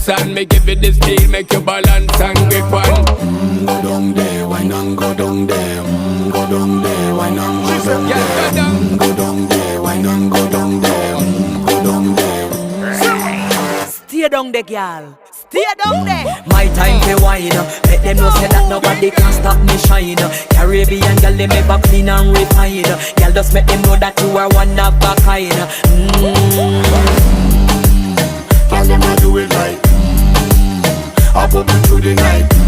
dance and me give it this feel, make you balance and grip on. Go down there, why not go down there? Go down there, why not go down there? Go down there, why not go down there? Go down there. Stay down there, girl. Stay down there. My time to wine. Let them know say that nobody can stop me shine. Caribbean girl, they make back clean and refine. Girl, just make them know that you are one of a kind. Tell them I do it right. I pop it through the night.